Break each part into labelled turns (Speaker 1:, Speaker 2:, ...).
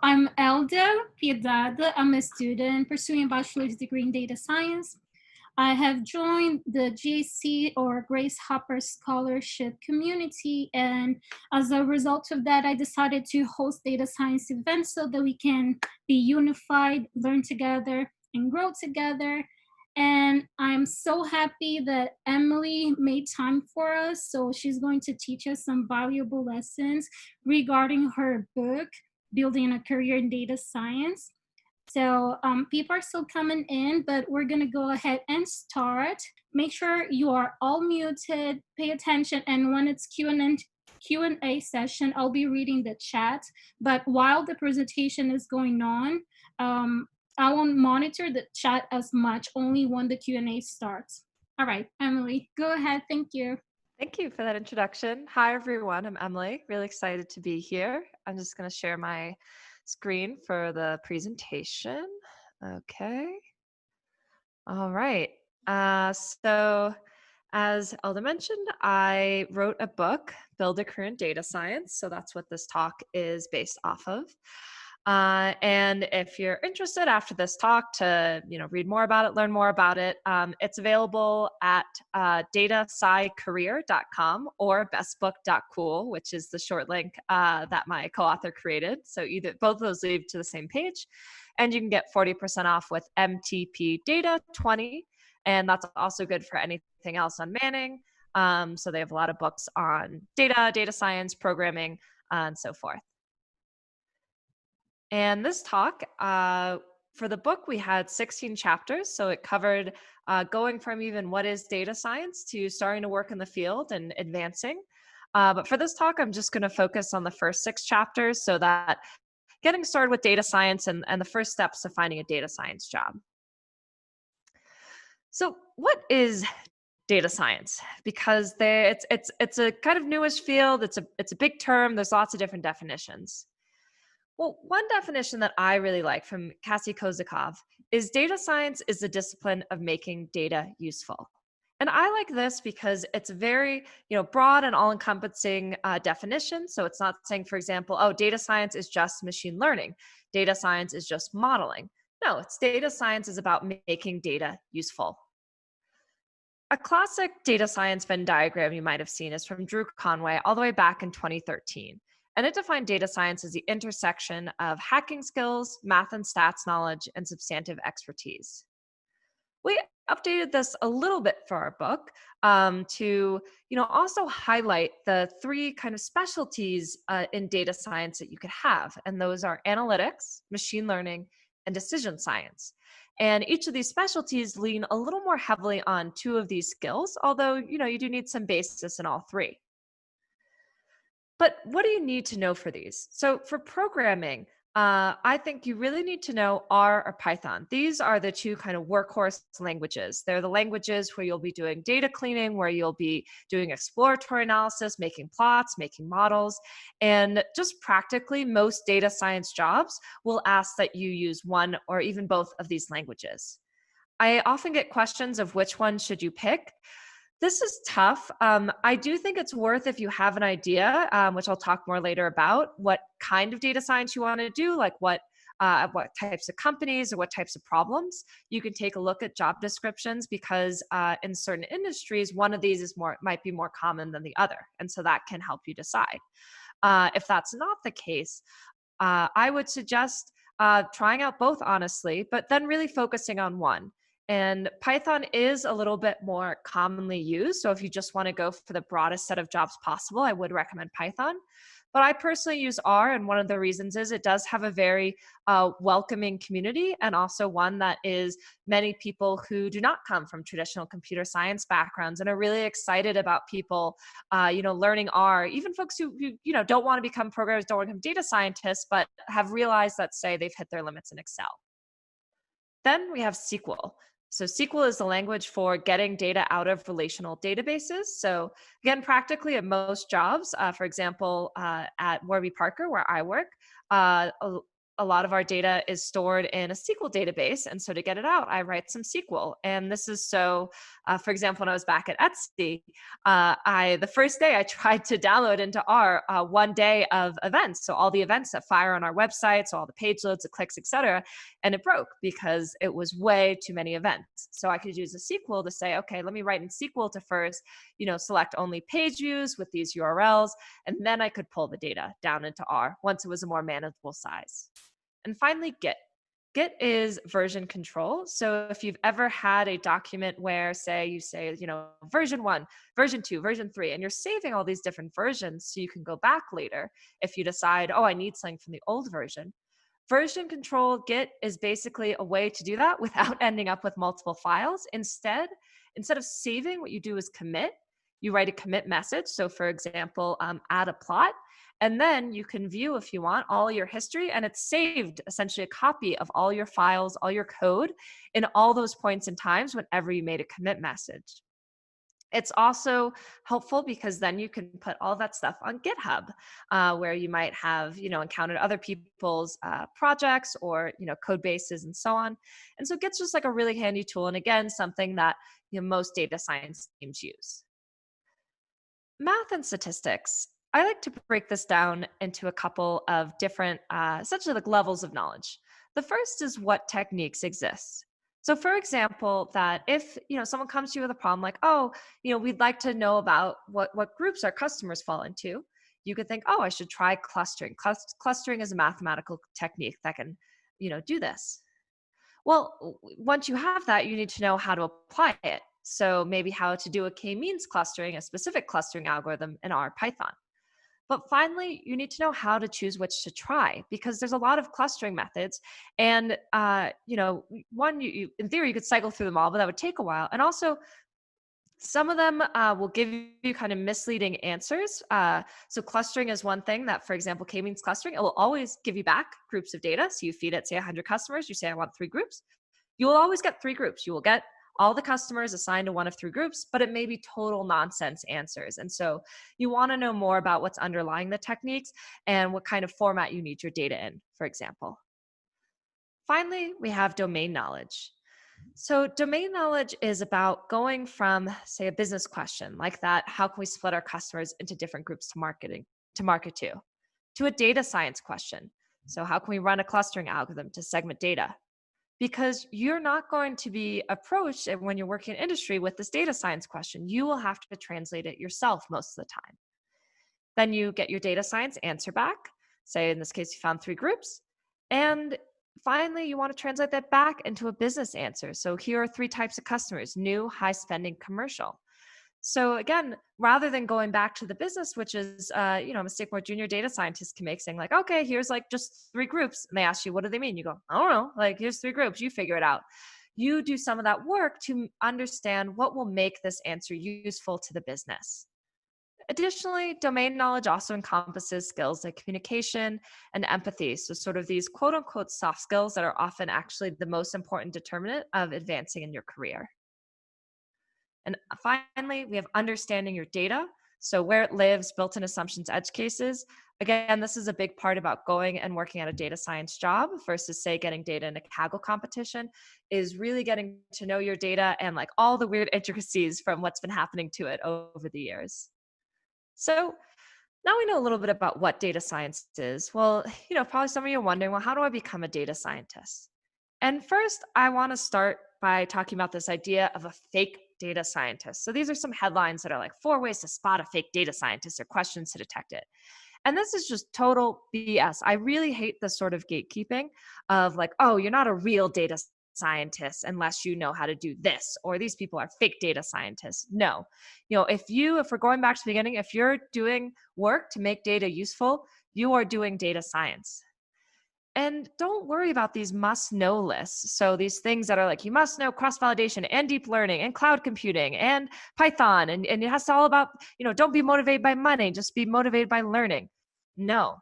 Speaker 1: I'm Elda Piedade. I'm a student pursuing a bachelor's degree in data science. I have joined the GHC or Grace Hopper Scholarship community, and as a result of that, I decided to host data science events so that we can be unified, learn together, and grow together. And I'm so happy that Emily made time for us. So she's going to teach us some valuable lessons regarding her book, Building a Career in Data Science. So people are still coming in, but we're gonna go ahead and start. Make sure you are all muted, pay attention, and when it's Q&A session, I'll be reading the chat. But while the presentation is going on, I won't monitor the chat as much, only when the Q&A starts. All right, Emily, go ahead, thank you.
Speaker 2: Thank you for that introduction. Hi, everyone. I'm Emily. Really excited to be here. I'm just going to share my screen for the presentation. Okay. All right. So, as Elda mentioned, I wrote a book, Build a Career in Data Science. So that's what this talk is based off of. And if you're interested after this talk to read more about it, learn more about it, it's available at datascicareer.com or bestbook.cool, which is the short link that my co-author created. So both of those lead to the same page, and you can get 40% off with MTP Data 20, and that's also good for anything else on Manning. So they have a lot of books on data science, programming, and so forth. And this talk, for the book, we had 16 chapters. So it covered going from even what is data science to starting to work in the field and advancing. But for this talk, I'm just going to focus on the first 6 chapters so that getting started with data science and the first steps to finding a data science job. So what is data science? Because it's a kind of newish field. It's a big term. There's lots of different definitions. Well, one definition that I really like from Cassie Kozakov is data science is the discipline of making data useful. And I like this because it's a very broad and all-encompassing definition. So it's not saying, for example, oh, data science is just machine learning. Data science is just modeling. No, it's data science is about making data useful. A classic data science Venn diagram you might have seen is from Drew Conway all the way back in 2013. And it defined data science as the intersection of hacking skills, math and stats knowledge, and substantive expertise. We updated this a little bit for our book to also highlight the 3 kind of specialties in data science that you could have. And those are analytics, machine learning, and decision science. And each of these specialties lean a little more heavily on 2 of these skills, although you do need some basis in all 3. But what do you need to know for these? So for programming, I think you really need to know R or Python. These are the 2 kind of workhorse languages. They're the languages where you'll be doing data cleaning, where you'll be doing exploratory analysis, making plots, making models. And just practically, most data science jobs will ask that you use one or even both of these languages. I often get questions of which one should you pick. This is tough. I do think it's worth, if you have an idea, which I'll talk more later about, what kind of data science you want to do, like what types of companies or what types of problems. You can take a look at job descriptions because in certain industries, one of these might be more common than the other. And so that can help you decide. If that's not the case, I would suggest trying out both, honestly, but then really focusing on one. And Python is a little bit more commonly used. So if you just want to go for the broadest set of jobs possible, I would recommend Python. But I personally use R, and one of the reasons is it does have a very welcoming community, and also one that is many people who do not come from traditional computer science backgrounds and are really excited about people, learning R. Even folks who don't want to become programmers, don't want to become data scientists, but have realized that, say, they've hit their limits in Excel. Then we have SQL. So SQL is the language for getting data out of relational databases. So again, practically at most jobs, for example, at Warby Parker, where I work, a lot of our data is stored in a SQL database. And so to get it out, I write some SQL. And this is so, for example, when I was back at Etsy, the first day I tried to download into R one day of events. So all the events that fire on our website, so all the page loads, the clicks, etc. And it broke because it was way too many events. So I could use a SQL to say, okay, let me write in SQL to first, select only page views with these URLs. And then I could pull the data down into R once it was a more manageable size. And finally, Git. Git is version control. So if you've ever had a document where, say, you say, version 1, version 2, version 3, and you're saving all these different versions so you can go back later if you decide, oh, I need something from the old version. Version control Git is basically a way to do that without ending up with multiple files. Instead of saving, what you do is commit. You write a commit message. So for example, add a plot. And then you can view, if you want, all your history, and it's saved, essentially a copy of all your files, all your code in all those points and times whenever you made a commit message. It's also helpful because then you can put all that stuff on GitHub, where you might have, encountered other people's projects or, code bases and so on. And so Git's just like a really handy tool. And again, something that most data science teams use. Math and statistics. I like to break this down into a couple of different, essentially like levels of knowledge. The first is what techniques exist. So for example, that if someone comes to you with a problem like, oh, we'd like to know about what groups our customers fall into, you could think, oh, I should try clustering. Clustering is a mathematical technique that can, do this. Well, once you have that, you need to know how to apply it. So maybe how to do a k-means clustering, a specific clustering algorithm in R Python. But finally, you need to know how to choose which to try because there's a lot of clustering methods. And, one, in theory, you could cycle through them all, but that would take a while. And also, some of them will give you kind of misleading answers. So clustering is one thing that, for example, k-means clustering, it will always give you back groups of data. So you feed it, say, 100 customers. You say, I want 3 groups. You will always get 3 groups. You will get all the customers assigned to one of 3 groups, but it may be total nonsense answers. And so you want to know more about what's underlying the techniques and what kind of format you need your data in, for example. Finally, we have domain knowledge. So domain knowledge is about going from, say, a business question like that, how can we split our customers into different groups to market to a data science question. So how can we run a clustering algorithm to segment data? Because you're not going to be approached when you're working in industry with this data science question. You will have to translate it yourself most of the time. Then you get your data science answer back. Say, in this case, you found 3 groups. And finally, you want to translate that back into a business answer. So here are 3 types of customers: new, high spending, commercial. So again, rather than going back to the business, which is, a mistake more junior data scientists can make, saying like, okay, here's like just 3 groups. And they ask you, what do they mean? You go, I don't know, like here's 3 groups, you figure it out. You do some of that work to understand what will make this answer useful to the business. Additionally, domain knowledge also encompasses skills like communication and empathy. So sort of these quote unquote soft skills that are often actually the most important determinant of advancing in your career. And finally, we have understanding your data. So where it lives, built-in assumptions, edge cases. Again, this is a big part about going and working at a data science job versus, say, getting data in a Kaggle competition, is really getting to know your data and like all the weird intricacies from what's been happening to it over the years. So now we know a little bit about what data science is. Well, probably some of you are wondering, well, how do I become a data scientist? And first, I want to start by talking about this idea of a fake data scientist. So these are some headlines that are like 4 ways to spot a fake data scientist or questions to detect it. And this is just total BS. I really hate this sort of gatekeeping of like, oh, you're not a real data scientist unless you know how to do this, or these people are fake data scientists. No, if we're going back to the beginning, if you're doing work to make data useful, you are doing data science. And don't worry about these must-know lists. So these things that are like, you must know cross-validation and deep learning and cloud computing and Python. And it has to all about, don't be motivated by money, just be motivated by learning. No.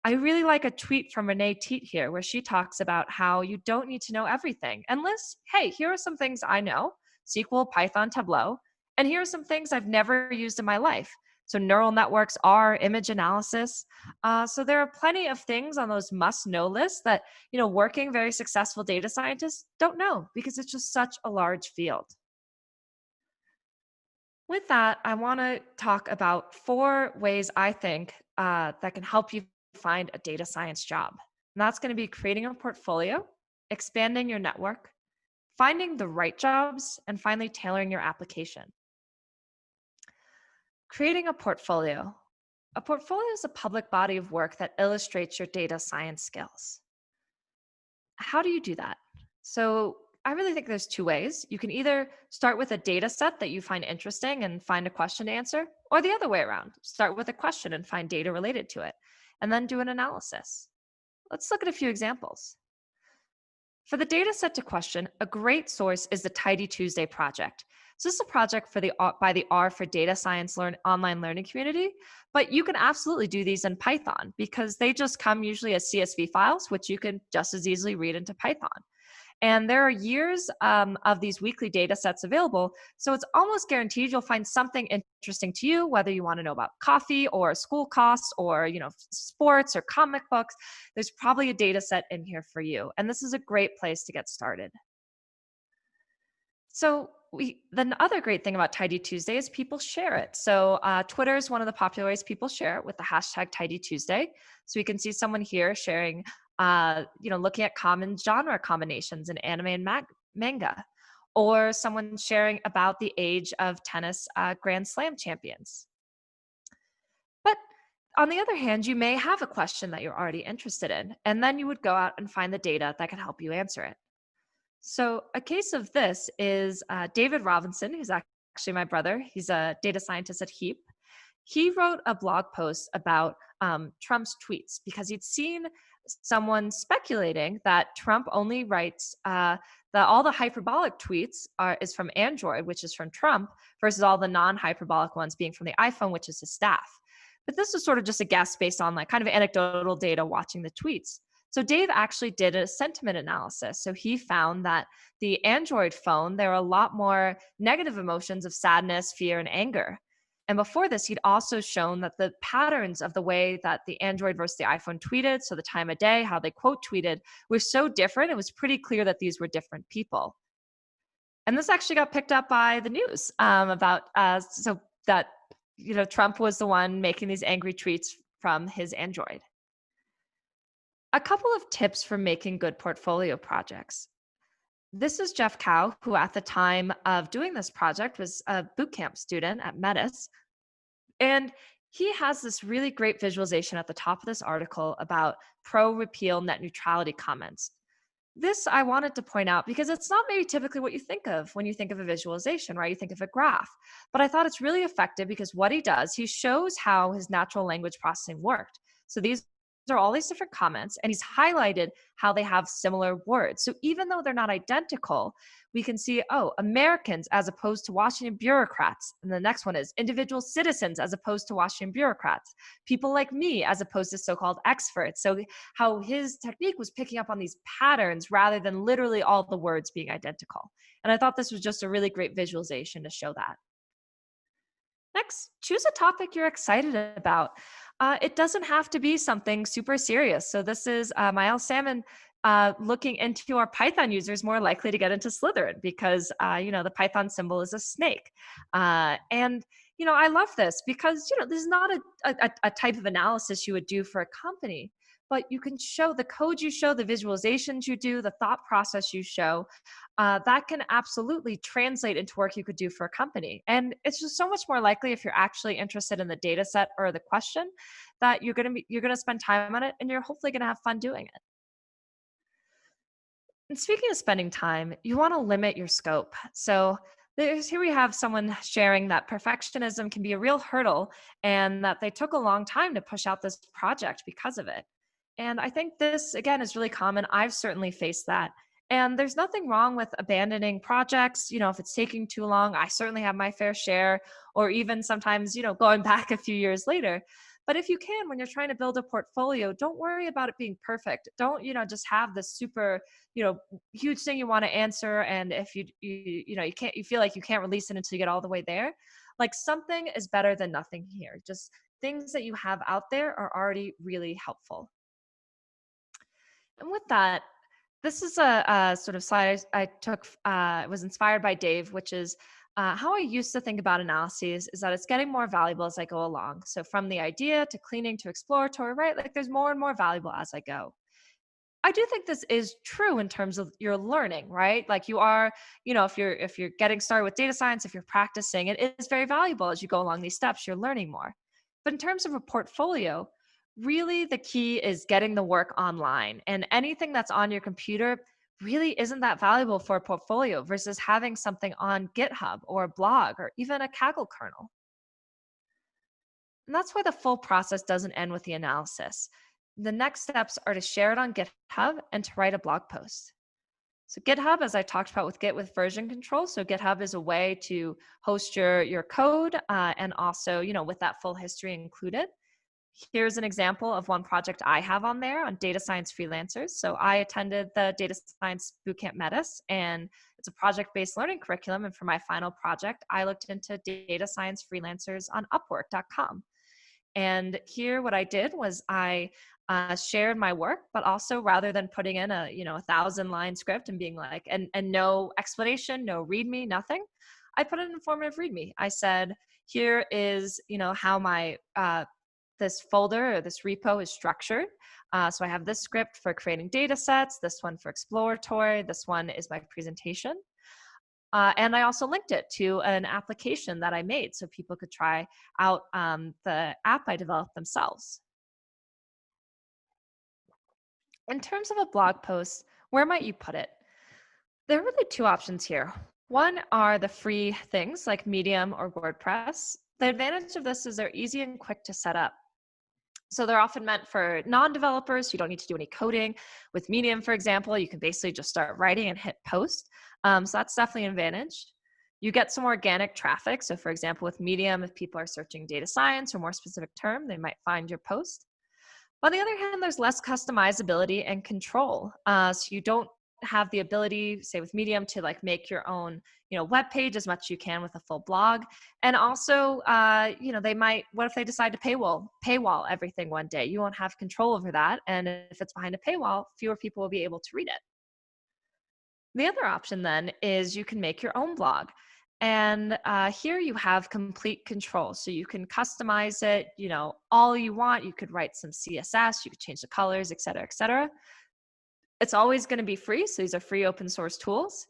Speaker 2: I really like a tweet from Renee Teat here where she talks about how you don't need to know everything. And list, hey, here are some things I know: SQL, Python, Tableau. And here are some things I've never used in my life. So neural networks are image analysis. So there are plenty of things on those must-know lists that, working very successful data scientists don't know because it's just such a large field. With that, I want to talk about 4 ways I think that can help you find a data science job. And that's going to be creating a portfolio, expanding your network, finding the right jobs, and finally tailoring your application. Creating a portfolio. A portfolio is a public body of work that illustrates your data science skills. How do you do that? So I really think there's 2 ways. You can either start with a data set that you find interesting and find a question to answer, or the other way around, start with a question and find data related to it, and then do an analysis. Let's look at a few examples. For the data set to question, a great source is the Tidy Tuesday project. So this is a project by the R for Data Science online learning community, but you can absolutely do these in Python because they just come usually as CSV files, which you can just as easily read into Python. And there are years of these weekly data sets available. So it's almost guaranteed you'll find something interesting to you, whether you want to know about coffee or school costs or, sports or comic books. There's probably a data set in here for you. And this is a great place to get started. So the other great thing about Tidy Tuesday is people share it. So Twitter is one of the popular ways people share it with the hashtag Tidy Tuesday. So we can see someone here sharing, looking at common genre combinations in anime and manga, or someone sharing about the age of tennis Grand Slam champions. But on the other hand, you may have a question that you're already interested in, and then you would go out and find the data that can help you answer it. So a case of this is David Robinson, who's actually my brother. He's a data scientist at HEAP. He wrote a blog post about Trump's tweets because he'd seen someone speculating that Trump only writes all the hyperbolic tweets is from Android, which is from Trump, versus all the non-hyperbolic ones being from the iPhone, which is his staff. But this was sort of just a guess based on kind of anecdotal data watching the tweets. So Dave actually did a sentiment analysis. So he found that the Android phone, there are a lot more negative emotions of sadness, fear, and anger. And before this, he'd also shown that the patterns of the way that the Android versus the iPhone tweeted, so the time of day, how they quote tweeted, were so different. It was pretty clear that these were different people. And this actually got picked up by the news about so that Trump was the one making these angry tweets from his Android. A couple of tips for making good portfolio projects. This is Jeff Cow, who at the time of doing this project was a bootcamp student at Metis. And he has this really great visualization at the top of this article about pro-repeal net neutrality comments. This I wanted to point out because it's not maybe typically what you think of when you think of a visualization, right? You think of a graph. But I thought it's really effective because what he does, he shows how his natural language processing worked. So these are all these different comments, and he's highlighted how they have similar words. So even though they're not identical, we can see, Americans as opposed to Washington bureaucrats. And the next one is individual citizens as opposed to Washington bureaucrats. People like me as opposed to so-called experts. So how his technique was picking up on these patterns rather than literally all the words being identical. And I thought this was just a really great visualization to show that. Next, choose a topic you're excited about. It doesn't have to be something super serious. So this is Miles Salmon looking into our Python users more likely to get into Slytherin because, the Python symbol is a snake. And I love this because, this is not a type of analysis you would do for a company, but you can show the code you show, the visualizations you do, the thought process you show. That can absolutely translate into work you could do for a company. And it's just so much more likely if you're actually interested in the data set or the question that you're going to spend time on it and you're hopefully going to have fun doing it. And speaking of spending time, you want to limit your scope. So here we have someone sharing that perfectionism can be a real hurdle and that they took a long time to push out this project because of it. And I think this, again, is really common. I've certainly faced that. And there's nothing wrong with abandoning projects. If it's taking too long, I certainly have my fair share, or even sometimes, going back a few years later. But if you can, when you're trying to build a portfolio, don't worry about it being perfect. Don't, just have this super, huge thing you want to answer. And if you feel like you can't release it until you get all the way there, Like something is better than nothing here. Just things that you have out there are already really helpful. And with that, this is a sort of slide I took, was inspired by Dave, which is how I used to think about analyses is that it's getting more valuable as I go along. So from the idea to cleaning to exploratory, right? Like there's more and more valuable as I go. I do think this is true in terms of your learning, right? Like you are, if you're getting started with data science, if you're practicing, it is very valuable as you go along these steps, you're learning more. But in terms of a portfolio, really the key is getting the work online. And anything that's on your computer really isn't that valuable for a portfolio versus having something on GitHub or a blog or even a Kaggle kernel. And that's why the full process doesn't end with the analysis. The next steps are to share it on GitHub and to write a blog post. So GitHub, as I talked about with Git with version control, so GitHub is a way to host your code and also, with that full history included. Here's an example of one project I have on there on data science freelancers. So I attended the data science bootcamp Metis, and it's a project-based learning curriculum. And for my final project, I looked into data science freelancers on Upwork.com. And here, what I did was I shared my work, but also rather than putting in a 1,000-line script and being like, and no explanation, no README, nothing, I put an informative README. I said, here is how my this folder or this repo is structured. So I have this script for creating data sets, this one for exploratory, this one is my presentation. And I also linked it to an application that I made so people could try out the app I developed themselves. In terms of a blog post, where might you put it? There are really two options here. One are the free things like Medium or WordPress. The advantage of this is they're easy and quick to set up. So they're often meant for non-developers. You don't need to do any coding. With Medium, for example, you can basically just start writing and hit post. So that's definitely an advantage. You get some organic traffic. So for example, with Medium, if people are searching data science or more specific term, they might find your post. On the other hand, there's less customizability and control. So you don't have the ability, say with Medium, to like make your own, web page as much as you can with a full blog. And also, they might, what if they decide to paywall everything one day? You won't have control over that. And if it's behind a paywall, fewer people will be able to read it. The other option then is you can make your own blog. And here you have complete control. So you can customize it, all you want. You could write some CSS, you could change the colors, et cetera, et cetera. It's always going to be free. So these are free open source tools.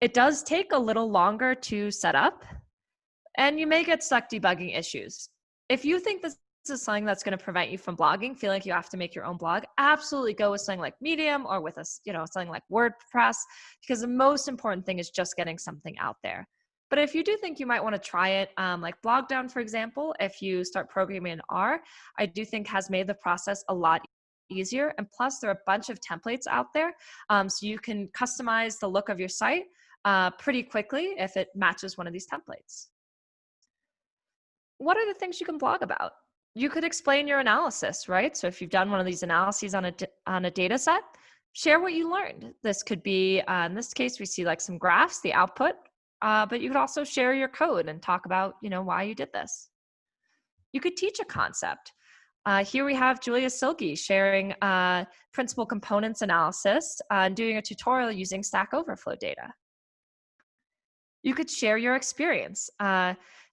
Speaker 2: It does take a little longer to set up, and you may get stuck debugging issues. If you think this is something that's going to prevent you from blogging, feel like you have to make your own blog, absolutely go with something like Medium or with something like WordPress, because the most important thing is just getting something out there. But if you do think you might want to try it, like Blogdown, for example, if you start programming in R, I do think has made the process a lot easier. And plus, there are a bunch of templates out there. So you can customize the look of your site pretty quickly if it matches one of these templates. What are the things you can blog about? You could explain your analysis, right? So if you've done one of these analyses on a data set, share what you learned. This could be, in this case, we see like some graphs, the output, but you could also share your code and talk about, why you did this. You could teach a concept. Here we have Julia Silge sharing principal components analysis and doing a tutorial using Stack Overflow data. You could share your experience.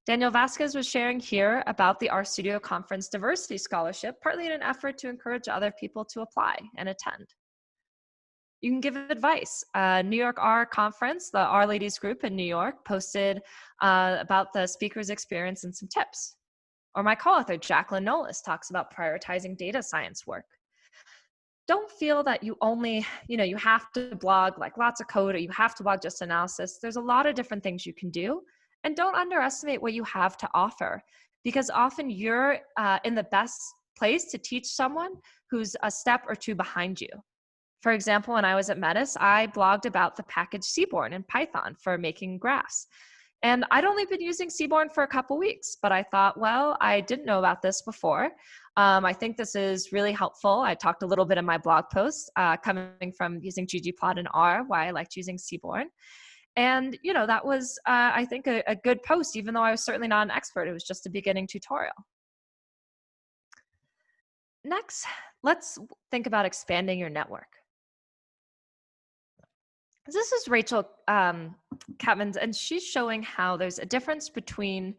Speaker 2: Daniel Vasquez was sharing here about the RStudio Conference Diversity Scholarship, partly in an effort to encourage other people to apply and attend. You can give advice. New York R Conference, the R Ladies group in New York, posted about the speaker's experience and some tips. Or my co-author, Jacqueline Nolis, talks about prioritizing data science work. Don't feel that you only, you have to blog like lots of code or you have to blog just analysis. There's a lot of different things you can do. And don't underestimate what you have to offer, because often you're in the best place to teach someone who's a step or two behind you. For example, when I was at Metis, I blogged about the package Seaborn in Python for making graphs. And I'd only been using Seaborn for a couple weeks, but I thought, well, I didn't know about this before. I think this is really helpful. I talked a little bit in my blog post coming from using ggplot in R, why I liked using Seaborn. And, that was, I think, a good post, even though I was certainly not an expert. It was just a beginning tutorial. Next, let's think about expanding your network. This is Rachel Catmans, and she's showing how there's a difference between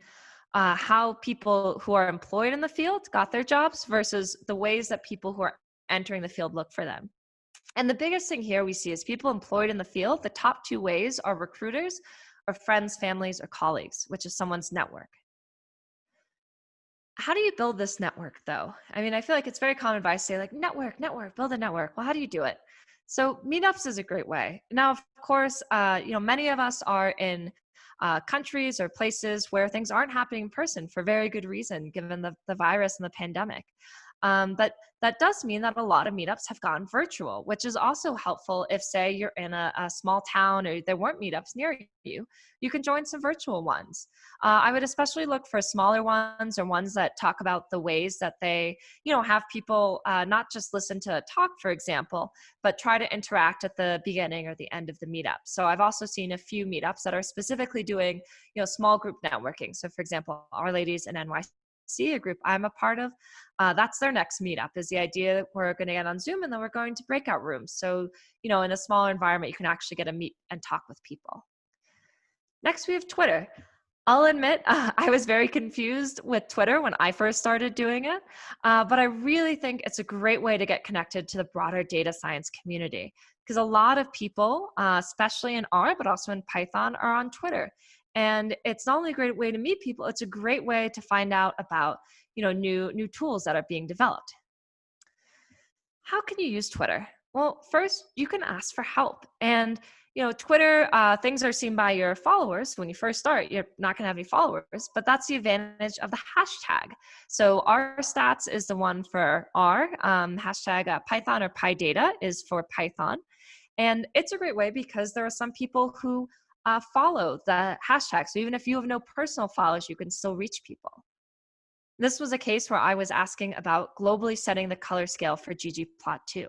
Speaker 2: how people who are employed in the field got their jobs versus the ways that people who are entering the field look for them. And the biggest thing here we see is people employed in the field, the top two ways are recruiters or friends, families, or colleagues, which is someone's network. How do you build this network, though? I mean, I feel like it's very common advice to say, like, network, build a network. Well, how do you do it? So meetups is a great way. Now, of course, many of us are in countries or places where things aren't happening in person for very good reason, given the virus and the pandemic. But that does mean that a lot of meetups have gone virtual, which is also helpful if, say, you're in a small town or there weren't meetups near you. You can join some virtual ones. I would especially look for smaller ones or ones that talk about the ways that they, have people not just listen to a talk, for example, but try to interact at the beginning or the end of the meetup. So I've also seen a few meetups that are specifically doing, small group networking. So, for example, Our Ladies in NYC, a group I'm a part of, that's their next meetup, is the idea that we're going to get on Zoom and then we're going to breakout rooms. So, in a smaller environment, you can actually get to meet and talk with people. Next, we have Twitter. I'll admit, I was very confused with Twitter when I first started doing it, but I really think it's a great way to get connected to the broader data science community, because a lot of people, especially in R, but also in Python, are on Twitter. And it's not only a great way to meet people, it's a great way to find out about, new tools that are being developed. How can you use Twitter? Well, first, you can ask for help. And Twitter, things are seen by your followers. When you first start, you're not going to have any followers, but that's the advantage of the hashtag. So R stats is the one for R, hashtag Python or PyData is for Python. And it's a great way because there are some people who follow the hashtag. So even if you have no personal followers, you can still reach people. This was a case where I was asking about globally setting the color scale for ggplot2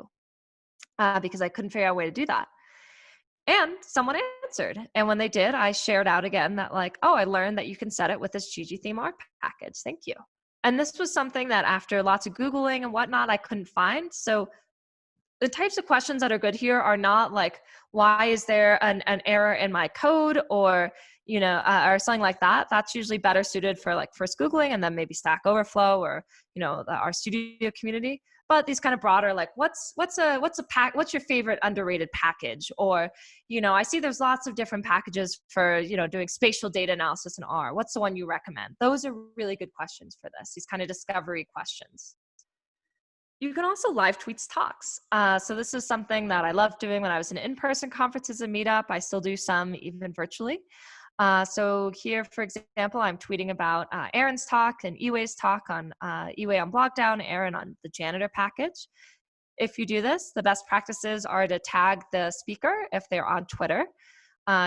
Speaker 2: because I couldn't figure out a way to do that. And someone answered. And when they did, I shared out again that I learned that you can set it with this ggtheme package. Thank you. And this was something that after lots of Googling and whatnot, I couldn't find. So the types of questions that are good here are not like, why is there an error in my code or, or something like that. That's usually better suited for first Googling and then maybe Stack Overflow or, our studio community. But these kind of broader, what's your favorite underrated package? Or, I see there's lots of different packages for, doing spatial data analysis in R. What's the one you recommend? Those are really good questions for this, these kind of discovery questions. You can also live tweets talks. So this is something that I loved doing when I was in in-person conferences and meetup. I still do some even virtually. So here, for example, I'm tweeting about Aaron's talk and Iwei's talk on Iwei on Blockdown, Aaron on the janitor package. If you do this, the best practices are to tag the speaker if they're on Twitter.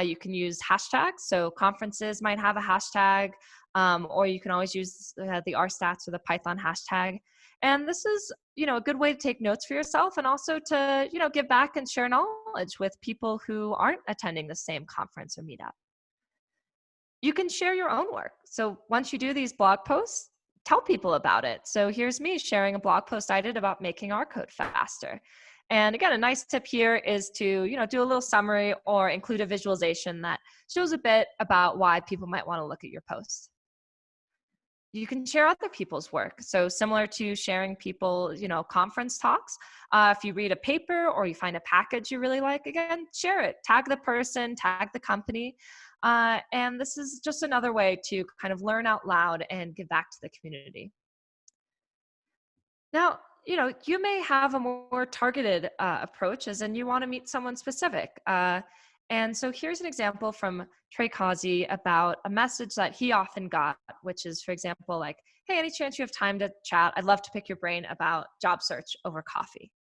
Speaker 2: You can use hashtags. So conferences might have a hashtag, or you can always use the rstats or the Python hashtag. And this is, a good way to take notes for yourself and also to, give back and share knowledge with people who aren't attending the same conference or meetup. You can share your own work. So once you do these blog posts, tell people about it. So here's me sharing a blog post I did about making our code faster. And again, a nice tip here is to, do a little summary or include a visualization that shows a bit about why people might want to look at your post. You can share other people's work. So similar to sharing people, conference talks, if you read a paper or you find a package you really like, again, share it, tag the person, tag the company. And this is just another way to kind of learn out loud and give back to the community. Now, you may have a more targeted approach, as in you want to meet someone specific. And so here's an example from Trey Causey about a message that he often got, which is, for example, hey, any chance you have time to chat? I'd love to pick your brain about job search over coffee.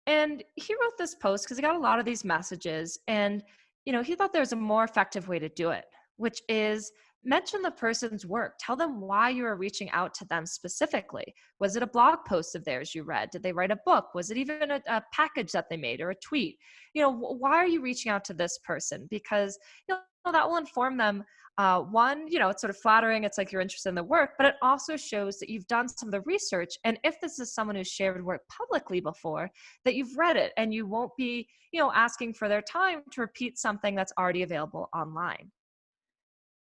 Speaker 2: And he wrote this post because he got a lot of these messages. And, he thought there was a more effective way to do it, which is mention the person's work. Tell them why you are reaching out to them specifically. Was it a blog post of theirs you read? Did they write a book? Was it even a package that they made or a tweet? Why are you reaching out to this person? Because that will inform them. One, it's sort of flattering. It's like you're interested in the work, but it also shows that you've done some of the research. And if this is someone who's shared work publicly before, that you've read it and you won't be, asking for their time to repeat something that's already available online.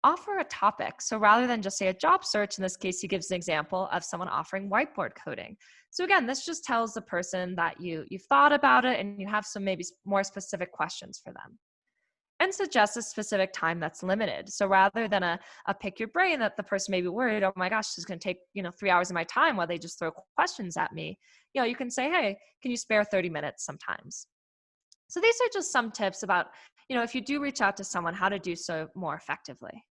Speaker 2: Offer a topic. So rather than just say a job search, in this case, he gives an example of someone offering whiteboard coding. So again, this just tells the person that you've thought about it and you have some maybe more specific questions for them. And suggest a specific time that's limited. So rather than a pick your brain that the person may be worried, oh my gosh, this is going to take 3 hours of my time while they just throw questions at me. You can say, hey, can you spare 30 minutes sometimes? So these are just some tips about, if you do reach out to someone, how to do so more effectively.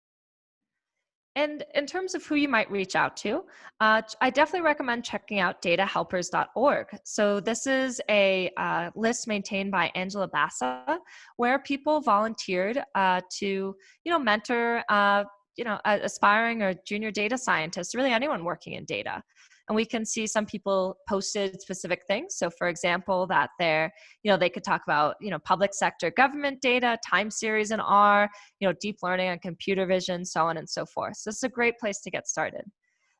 Speaker 2: And in terms of who you might reach out to, I definitely recommend checking out datahelpers.org. So this is a list maintained by Angela Bassa, where people volunteered to, mentor, aspiring or junior data scientists, really anyone working in data. And we can see some people posted specific things. So for example, that they could talk about, public sector government data, time series in R, deep learning and computer vision, so on and so forth. So it's a great place to get started.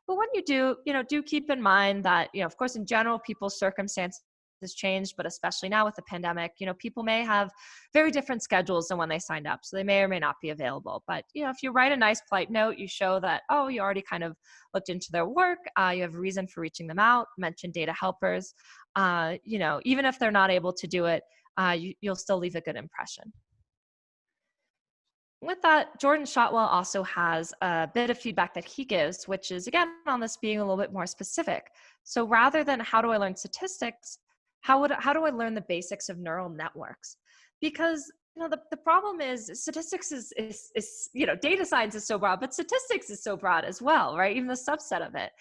Speaker 2: But when you do, do keep in mind that, of course, in general, people's circumstances has changed, but especially now with the pandemic, people may have very different schedules than when they signed up. So they may or may not be available. But, if you write a nice polite note, you show that, you already kind of looked into their work. You have a reason for reaching them out, mention data helpers. Even if they're not able to do it, you'll still leave a good impression. With that, Jordan Shotwell also has a bit of feedback that he gives, which is, again, on this being a little bit more specific. So rather than how do I learn statistics, how do I learn the basics of neural networks? Because the problem is statistics is data science is so broad, but statistics is so broad as well, right? Even the subset of it.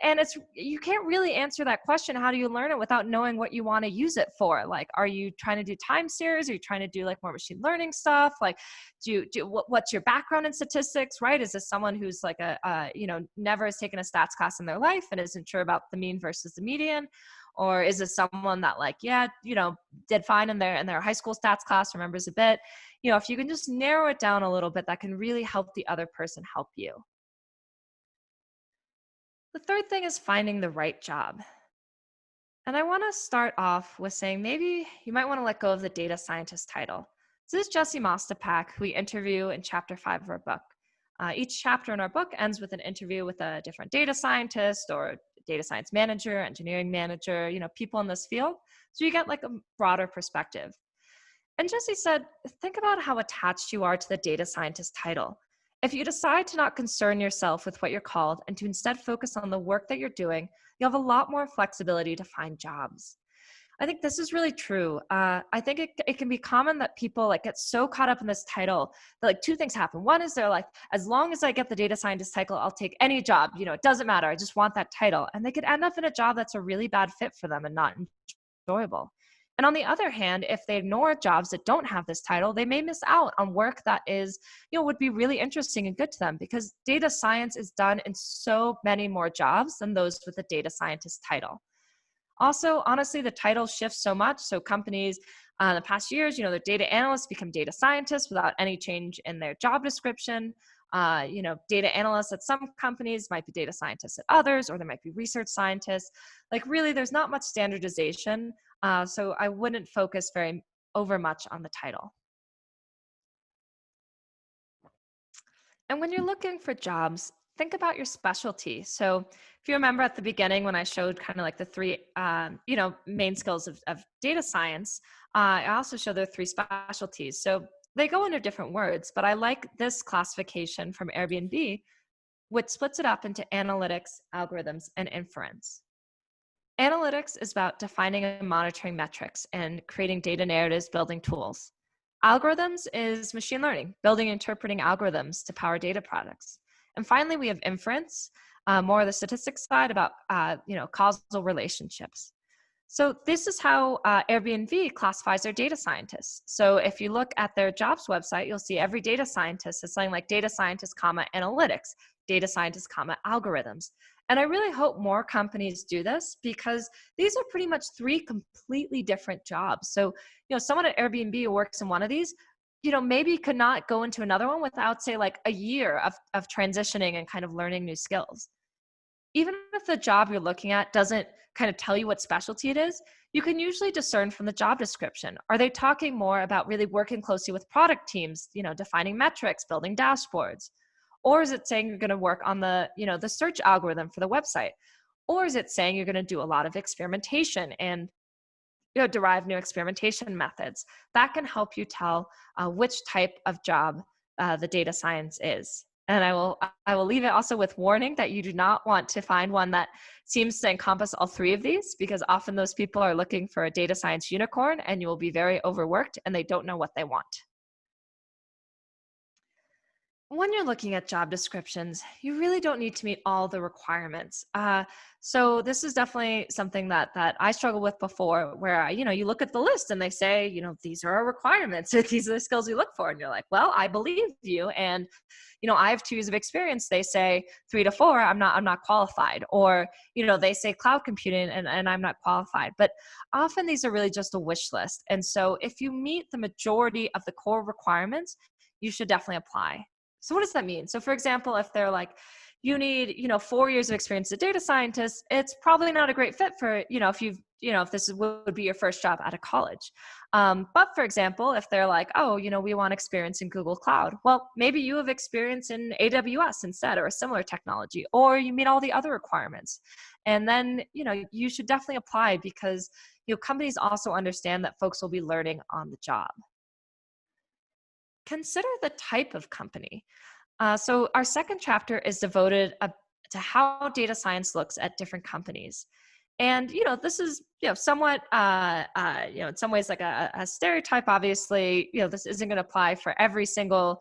Speaker 2: And you can't really answer that question, how do you learn it, without knowing what you want to use it for? Like, are you trying to do time series? Are you trying to do like more machine learning stuff? Like, what's your background in statistics, right? Is this someone who's like never has taken a stats class in their life and isn't sure about the mean versus the median? Or is this someone that did fine in their high school stats class, remembers a bit? If you can just narrow it down a little bit, that can really help the other person help you. The third thing is finding the right job. And I want to start off with saying maybe you might want to let go of the data scientist title. This is Jesse Mostapak, who we interview in chapter 5 of our book. Each chapter in our book ends with an interview with a different data scientist or data science manager, engineering manager, people in this field. So you get like a broader perspective. And Jesse said, think about how attached you are to the data scientist title. If you decide to not concern yourself with what you're called and to instead focus on the work that you're doing, you'll have a lot more flexibility to find jobs. I think this is really true. I think it can be common that people get so caught up in this title that two things happen. One is they're like, as long as I get the data scientist title, I'll take any job. It doesn't matter. I just want that title. And they could end up in a job that's a really bad fit for them and not enjoyable. And on the other hand, if they ignore jobs that don't have this title, they may miss out on work that is, would be really interesting and good to them, because data science is done in so many more jobs than those with a data scientist title. Also, honestly, the title shifts so much. So companies in the past years, their data analysts become data scientists without any change in their job description. Data analysts at some companies might be data scientists at others, or there might be research scientists. Really, there's not much standardization. So I wouldn't focus over much on the title. And when you're looking for jobs, think about your specialty. So if you remember at the beginning when I showed kind of the three, main skills of data science, I also show there are 3 specialties. So they go under different words, but I like this classification from Airbnb, which splits it up into analytics, algorithms, and inference. Analytics is about defining and monitoring metrics and creating data narratives, building tools. Algorithms is machine learning, building and interpreting algorithms to power data products. And finally, we have inference, more of the statistics side about causal relationships. So this is how Airbnb classifies their data scientists. So if you look at their jobs website, you'll see every data scientist is something like data scientist, comma, analytics, data scientist, comma, algorithms. And I really hope more companies do this because these are pretty much three completely different jobs. So, someone at Airbnb who works in one of these, maybe could not go into another one without, say, like a year of transitioning and kind of learning new skills. Even if the job you're looking at doesn't kind of tell you what specialty it is, you can usually discern from the job description. Are they talking more about really working closely with product teams, defining metrics, building dashboards? Or is it saying you're going to work on the search algorithm for the website? Or is it saying you're going to do a lot of experimentation and derive new experimentation methods? That can help you tell which type of job the data science is. And I will leave it also with warning that you do not want to find one that seems to encompass all three of these, because often those people are looking for a data science unicorn and you will be very overworked and they don't know what they want. When you're looking at job descriptions, you really don't need to meet all the requirements. So this is definitely something that I struggled with before, where you look at the list and they say, these are our requirements, these are the skills we look for, and you're like, well, I believe you, and I have 2 years of experience. They say 3 to 4, I'm not qualified, or they say cloud computing, and I'm not qualified. But often these are really just a wish list, and so if you meet the majority of the core requirements, you should definitely apply. So what does that mean? So for example, if they're like, you need, 4 years of experience as a data scientist, it's probably not a great fit for, if this would be your first job out of college. But for example, if they're like, oh, we want experience in Google Cloud, well, maybe you have experience in AWS instead, or a similar technology, or you meet all the other requirements. And then, you should definitely apply, because, companies also understand that folks will be learning on the job. Consider the type of company. So our second chapter is devoted to how data science looks at different companies. And, this is, somewhat, in some ways like a stereotype. Obviously, this isn't going to apply for every single,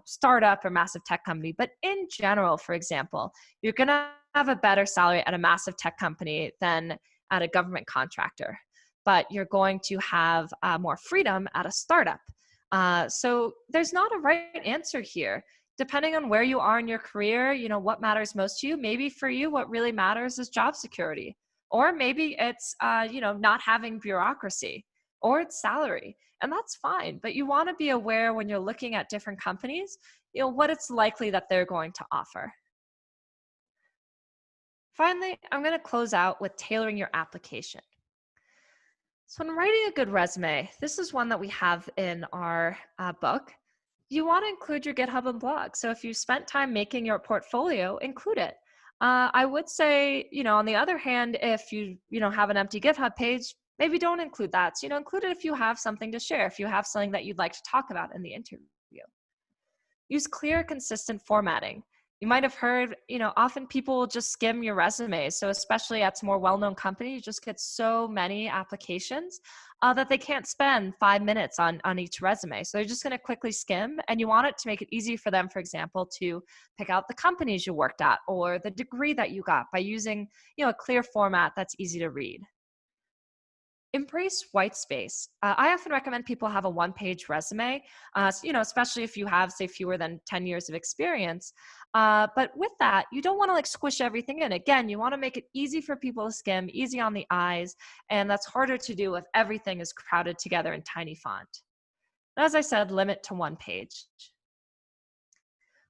Speaker 2: startup or massive tech company. But in general, for example, you're going to have a better salary at a massive tech company than at a government contractor. But you're going to have more freedom at a startup. So there's not a right answer here. Depending on where you are in your career, what matters most to you. Maybe for you, what really matters is job security. Or maybe it's, not having bureaucracy, or it's salary. And that's fine. But you want to be aware when you're looking at different companies, what it's likely that they're going to offer. Finally, I'm going to close out with tailoring your application. So when writing a good resume, this is one that we have in our book. You want to include your GitHub and blog. So if you spent time making your portfolio, include it. I would say, on the other hand, if you have an empty GitHub page, maybe don't include that. So, include it if you have something to share, if you have something that you'd like to talk about in the interview. Use clear, consistent formatting. You might have heard, often people will just skim your resume. So especially at some more well-known companies, you just get so many applications that they can't spend 5 minutes on each resume. So they're just going to quickly skim, and you want it to make it easy for them, for example, to pick out the companies you worked at or the degree that you got by using, a clear format that's easy to read. Embrace white space. I often recommend people have a one-page resume, especially if you have, say, fewer than 10 years of experience. But with that, you don't want to squish everything in. Again, you want to make it easy for people to skim, easy on the eyes, and that's harder to do if everything is crowded together in tiny font. And as I said, limit to one page.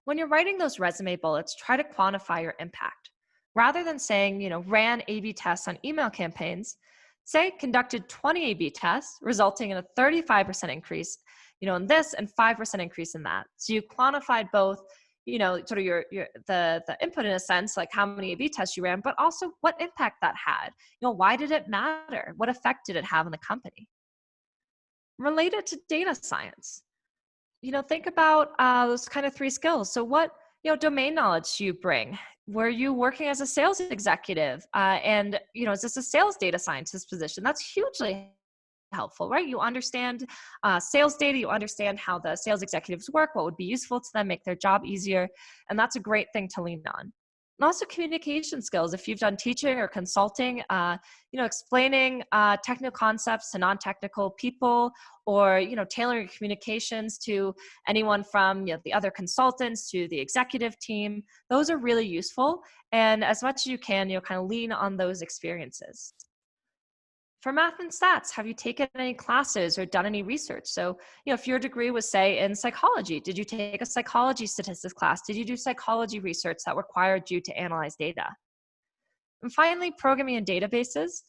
Speaker 2: When you're writing those resume bullets, try to quantify your impact. Rather than saying, ran A/B tests on email campaigns, say conducted 20 A/B tests, resulting in a 35% increase, in this and 5% increase in that. So you quantified both, sort of the input in a sense, like how many A/B tests you ran, but also what impact that had. Why did it matter? What effect did it have on the company? Related to data science, think about those kind of 3 skills. So what, domain knowledge do you bring? Were you working as a sales executive? And, is this a sales data scientist position? That's hugely helpful, right? You understand sales data, you understand how the sales executives work, what would be useful to them, make their job easier. And that's a great thing to lean on. And also communication skills. If you've done teaching or consulting, explaining technical concepts to non-technical people, or, tailoring communications to anyone from, the other consultants to the executive team, those are really useful. And as much as you can, kind of lean on those experiences. For math and stats, have you taken any classes or done any research? So, if your degree was, say, in psychology, did you take a psychology statistics class? Did you do psychology research that required you to analyze data? And finally, programming in databases.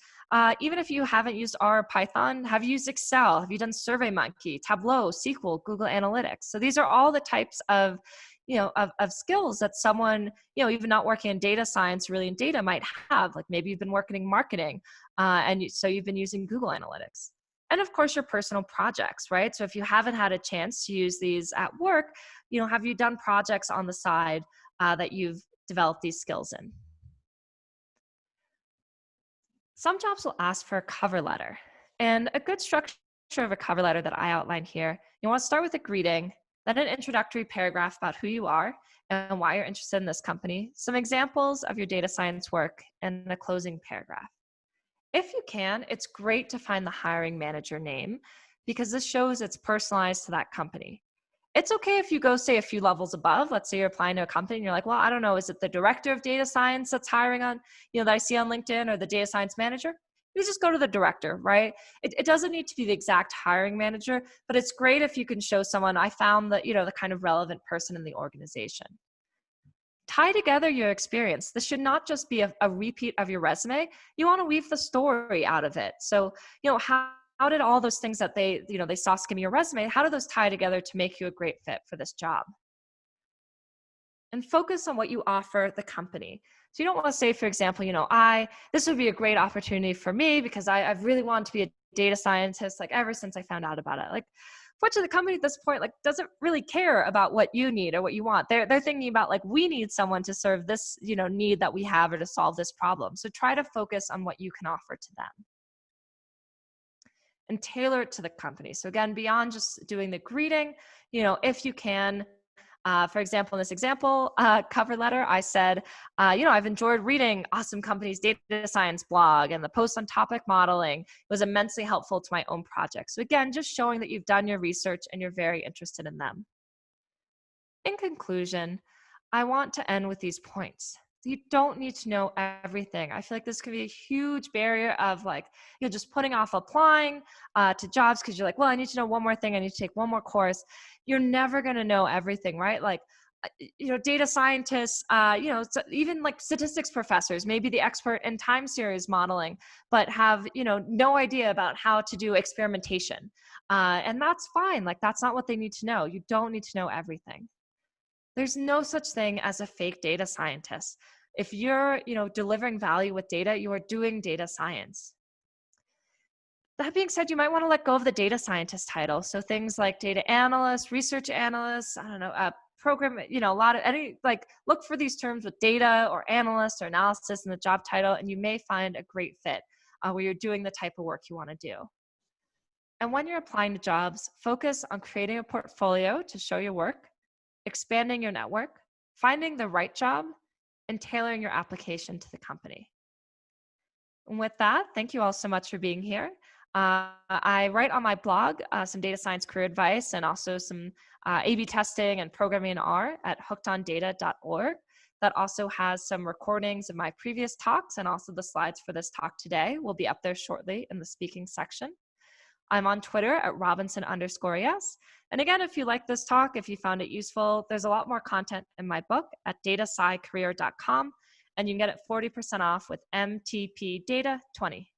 Speaker 2: Even if you haven't used R or Python, have you used Excel? Have you done SurveyMonkey, Tableau, SQL, Google Analytics? So these are all the types of, of skills that someone, even not working in data science, really in data, might have. Like maybe you've been working in marketing, so you've been using Google Analytics. And of course, your personal projects, right? So if you haven't had a chance to use these at work, have you done projects on the side that you've developed these skills in? Some jobs will ask for a cover letter, and a good structure of a cover letter that I outline here, you want to start with a greeting, then an introductory paragraph about who you are and why you're interested in this company, some examples of your data science work, and a closing paragraph. If you can, it's great to find the hiring manager name because this shows it's personalized to that company. It's okay if you go, say, a few levels above. Let's say you're applying to a company and you're like, well, I don't know, is it the director of data science that's hiring on, that I see on LinkedIn, or the data science manager? You just go to the director, right? It doesn't need to be the exact hiring manager, but it's great if you can show someone, I found that, the kind of relevant person in the organization. Tie together your experience. This should not just be a repeat of your resume. You want to weave the story out of it. So, how did all those things that they saw skimming your resume, how do those tie together to make you a great fit for this job? And focus on what you offer the company. So you don't want to say, for example, this would be a great opportunity for me because I've really wanted to be a data scientist, like ever since I found out about it. Like, fortunately, the company at this point, like, doesn't really care about what you need or what you want. They're thinking about, like, we need someone to serve this, need that we have or to solve this problem. So try to focus on what you can offer to them and tailor it to the company. So again, beyond just doing the greeting, if you can, for example, in this example cover letter, I said, I've enjoyed reading Awesome Company's data science blog, and the post on topic modeling was immensely helpful to my own project. So again, just showing that you've done your research and you're very interested in them. In conclusion, I want to end with these points. You don't need to know everything. I feel like this could be a huge barrier of, like, just putting off applying to jobs because you're like, well, I need to know one more thing. I need to take one more course. You're never going to know everything, right? Like, data scientists, even like statistics professors, maybe the expert in time series modeling, but have, no idea about how to do experimentation. And that's fine. Like, that's not what they need to know. You don't need to know everything. There's no such thing as a fake data scientist. If you're, delivering value with data, you are doing data science. That being said, you might want to let go of the data scientist title. So things like data analyst, research analyst, program, look for these terms with data or analyst or analysis in the job title, and you may find a great fit where you're doing the type of work you want to do. And when you're applying to jobs, focus on creating a portfolio to show your work, expanding your network, finding the right job, and tailoring your application to the company. And with that, thank you all so much for being here. I write on my blog some data science career advice and also some A/B testing and programming in R at hookedondata.org. That also has some recordings of my previous talks, and also the slides for this talk today will be up there shortly in the speaking section. I'm on Twitter at Robinson_yes. And again, if you like this talk, if you found it useful, there's a lot more content in my book at datascicareer.com, and you can get it 40% off with MTP Data 20.